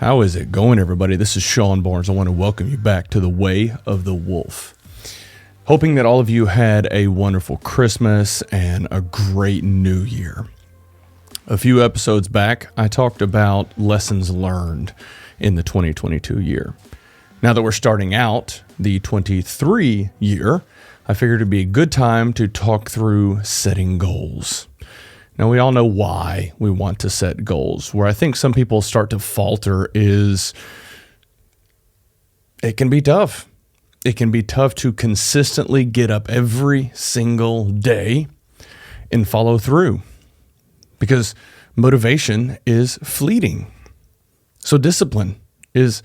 How is it going, everybody? This is Sean Barnes. I want to welcome you back to the Way of the Wolf. Hoping that all of you had a wonderful Christmas and a great New Year. A few episodes back, I talked about lessons learned in the 2022 year. Now that we're starting out the 23 year, I figured it'd be a good time to talk through setting goals. Now, we all know why we want to set goals. Where I think some people start to falter is it can be tough. It can be tough to consistently get up every single day and follow through because motivation is fleeting. So discipline is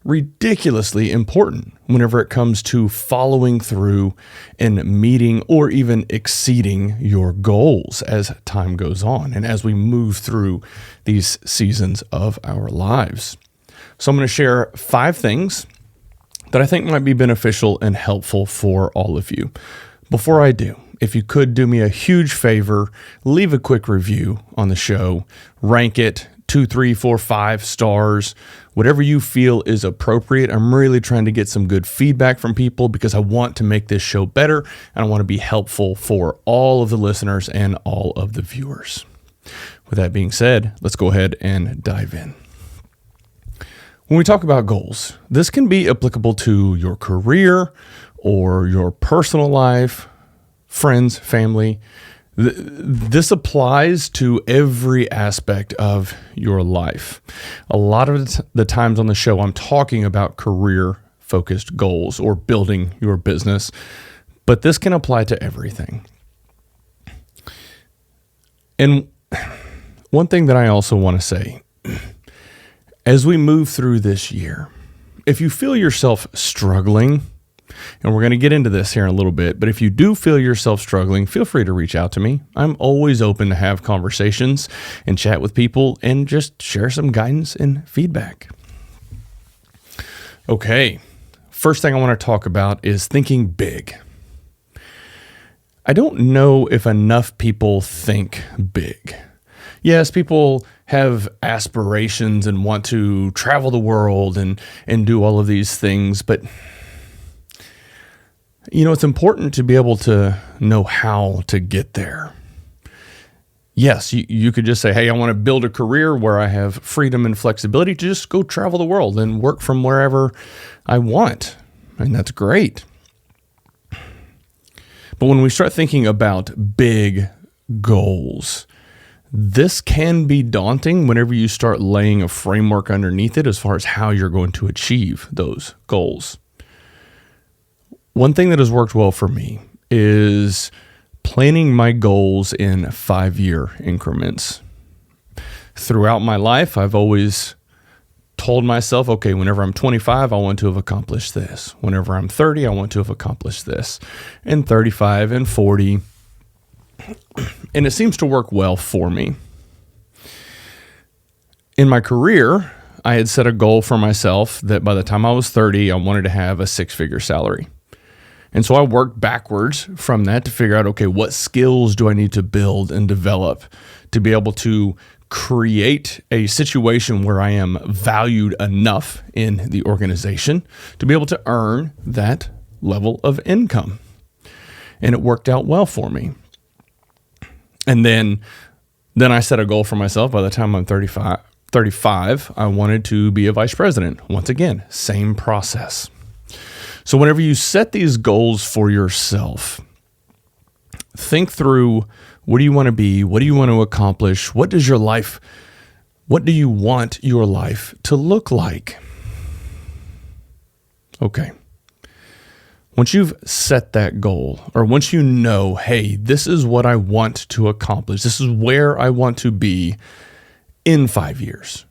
ridiculously important whenever it comes to following through and meeting or even exceeding your goals as time goes on and as we move through these seasons of our lives. So I'm going to share 5 things that I think might be beneficial and helpful for all of you. Before I do, if you could do me a huge favor, leave a quick review on the show, rank it 2, 3, 4, 5 stars, whatever you feel is appropriate. I'm really trying to get some good feedback from people because I want to make this show better and I want to be helpful for all of the listeners and all of the viewers. With that being said, let's go ahead and dive in. When we talk about goals, this can be applicable to your career or your personal life, friends, family. This applies to every aspect of your life. A lot of the times on the show, I'm talking about career-focused goals or building your business, but this can apply to everything. And one thing that I also want to say, as we move through this year, if you feel yourself struggling, and we're going to get into this here in a little bit, but if you do feel yourself struggling, feel free to reach out to me. I'm always open to have conversations and chat with people and just share some guidance and feedback. Okay, first thing I want to talk about is thinking big. I don't know if enough people think big. Yes, people have aspirations and want to travel the world and do all of these things, but you know, it's important to be able to know how to get there. Yes, you could just say, hey, I want to build a career where I have freedom and flexibility to just go travel the world and work from wherever I want. And that's great. But when we start thinking about big goals, this can be daunting whenever you start laying a framework underneath it as far as how you're going to achieve those goals. One thing that has worked well for me is planning my goals in 5-year increments. Throughout my life, I've always told myself, okay, whenever I'm 25, I want to have accomplished this. Whenever I'm 30, I want to have accomplished this. And 35 and 40. And it seems to work well for me. In my career, I had set a goal for myself that by the time I was 30, I wanted to have a 6-figure salary. And so I worked backwards from that to figure out, okay, what skills do I need to build and develop to be able to create a situation where I am valued enough in the organization to be able to earn that level of income. And it worked out well for me. And then I set a goal for myself. By the time I'm 35, I wanted to be a vice president. Once again, same process. So whenever you set these goals for yourself, think through, what do you want to be? What do you want to accomplish? What do you want your life to look like? Okay. Once you've set that goal, or once you know, hey, this is what I want to accomplish, this is where I want to be in 5 years,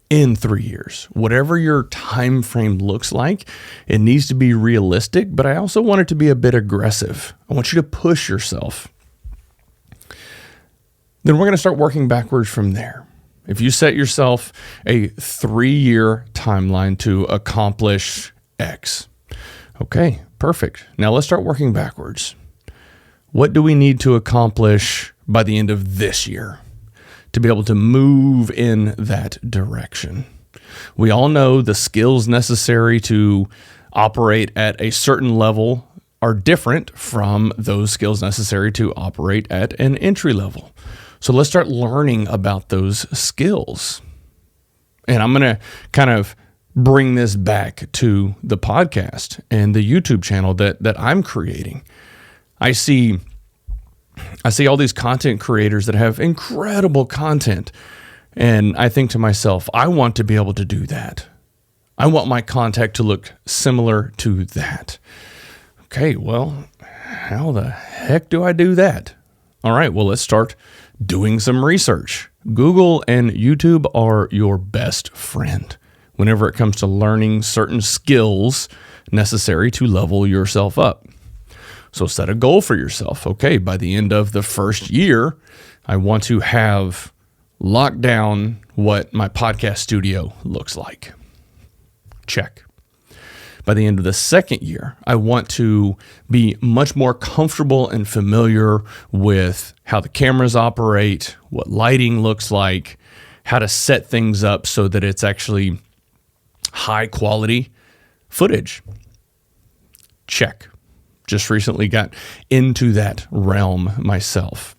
in 3 years, whatever your time frame looks like, it needs to be realistic, but I also want it to be a bit aggressive. I want you to push yourself. Then we're going to start working backwards from there. If you set yourself a 3-year timeline to accomplish X, okay, perfect. Now let's start working backwards. What do we need to accomplish by the end of this year to be able to move in that direction? We all know the skills necessary to operate at a certain level are different from those skills necessary to operate at an entry level. So let's start learning about those skills. And I'm going to kind of bring this back to the podcast and the YouTube channel that I'm creating. I see all these content creators that have incredible content. And I think to myself, I want to be able to do that. I want my content to look similar to that. Okay, well, how the heck do I do that? All right, well, let's start doing some research. Google and YouTube are your best friend whenever it comes to learning certain skills necessary to level yourself up. So set a goal for yourself. Okay, by the end of the first year, I want to have locked down what my podcast studio looks like. Check. By the end of the second year, I want to be much more comfortable and familiar with how the cameras operate, what lighting looks like, how to set things up so that it's actually high quality footage. Check. Just recently got into that realm myself.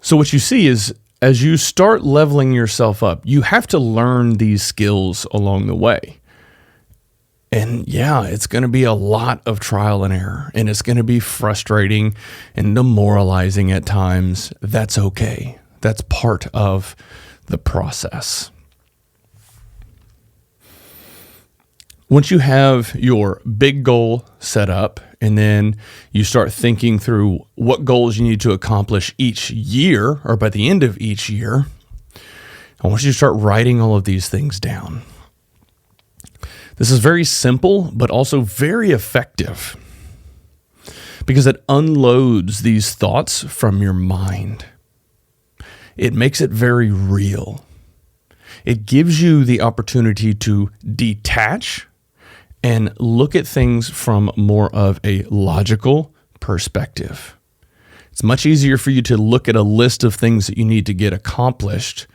So what you see is as you start leveling yourself up, you have to learn these skills along the way. And yeah, it's going to be a lot of trial and error, and it's going to be frustrating and demoralizing at times. That's okay. That's part of the process. Once you have your big goal set up, and then you start thinking through what goals you need to accomplish each year or by the end of each year, I want you to start writing all of these things down. This is very simple, but also very effective because it unloads these thoughts from your mind. It makes it very real. It gives you the opportunity to detach and look at things from more of a logical perspective. It's much easier for you to look at a list of things that you need to get accomplished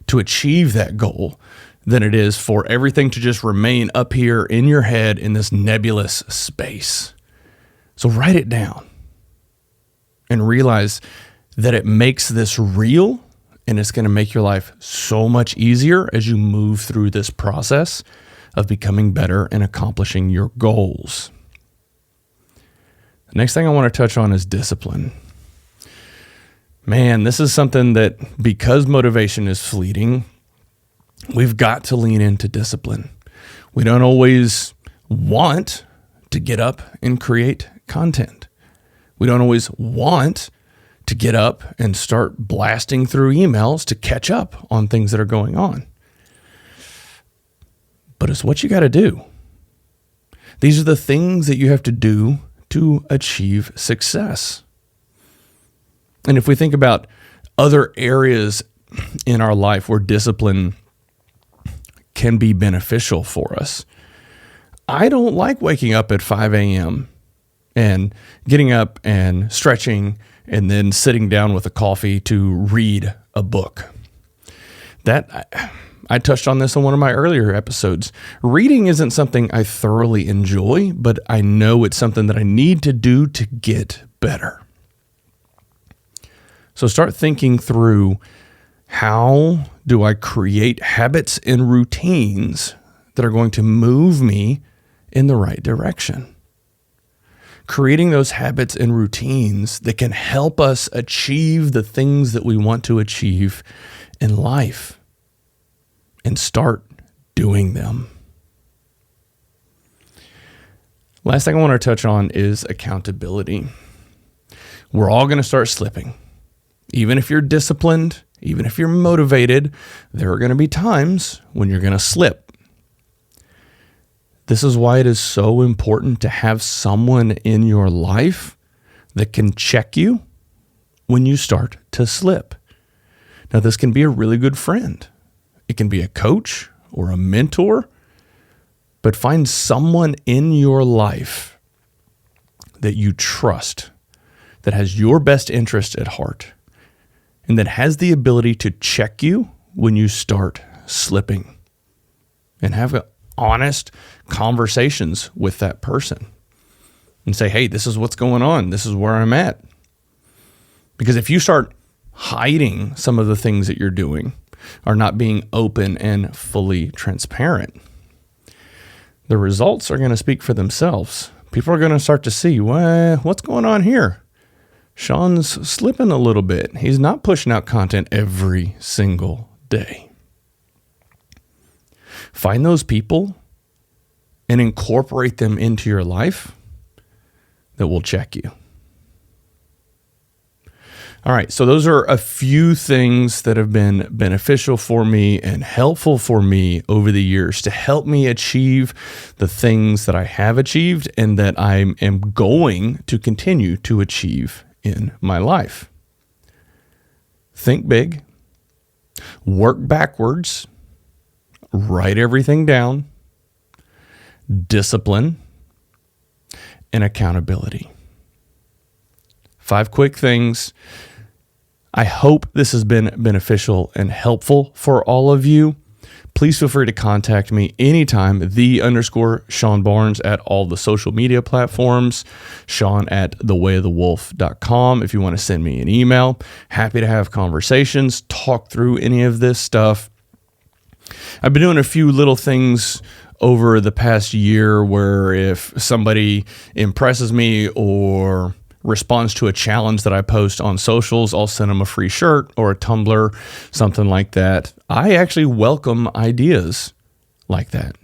to achieve that goal than it is for everything to just remain up here in your head in this nebulous space. So write it down and realize that it makes this real, and it's going to make your life so much easier as you move through this process of becoming better and accomplishing your goals. The next thing I want to touch on is discipline. Man, this is something that, because motivation is fleeting, we've got to lean into discipline. We don't always want to get up and create content. We don't always want to get up and start blasting through emails to catch up on things that are going on. But it's what you got to do. These are the things that you have to do to achieve success. And if we think about other areas in our life where discipline can be beneficial for us, I don't like waking up at 5 a.m. and getting up and stretching and then sitting down with a coffee to read a book. I touched on this on one of my earlier episodes. Reading isn't something I thoroughly enjoy, but I know it's something that I need to do to get better. So start thinking through, how do I create habits and routines that are going to move me in the right direction? Creating those habits and routines that can help us achieve the things that we want to achieve in life, and start doing them. Last thing I want to touch on is accountability. We're all going to start slipping. Even if you're disciplined, even if you're motivated, there are going to be times when you're going to slip. This is why it is so important to have someone in your life that can check you when you start to slip. Now, this can be a really good friend. It can be a coach or a mentor, but find someone in your life that you trust, that has your best interest at heart, and that has the ability to check you when you start slipping, and have honest conversations with that person and say, hey, this is what's going on. This is where I'm at. Because if you start hiding some of the things that you're doing, or not being open and fully transparent, the results are going to speak for themselves. People are going to start to see, well, what's going on here? Sean's slipping a little bit. He's not pushing out content every single day. Find those people and incorporate them into your life that will check you. All right, so those are a few things that have been beneficial for me and helpful for me over the years to help me achieve the things that I have achieved and that I am going to continue to achieve in my life. Think big, work backwards, write everything down, discipline, and accountability. 5 quick things. I hope this has been beneficial and helpful for all of you. Please feel free to contact me anytime, _Sean Barnes at all the social media platforms, Sean at thewayofthewolf.com if you want to send me an email. Happy to have conversations, talk through any of this stuff. I've been doing a few little things over the past year where if somebody impresses me or responds to a challenge that I post on socials, I'll send them a free shirt or a tumbler, something like that. I actually welcome ideas like that.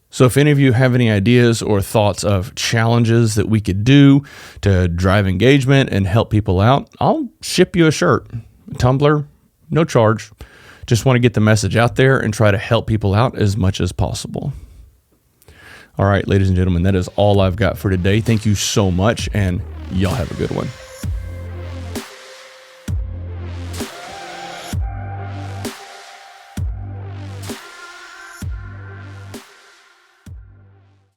So if any of you have any ideas or thoughts of challenges that we could do to drive engagement and help people out, I'll ship you a shirt, a tumbler, no charge. Just want to get the message out there and try to help people out as much as possible. All right, ladies and gentlemen, that is all I've got for today. Thank you so much, and y'all have a good one.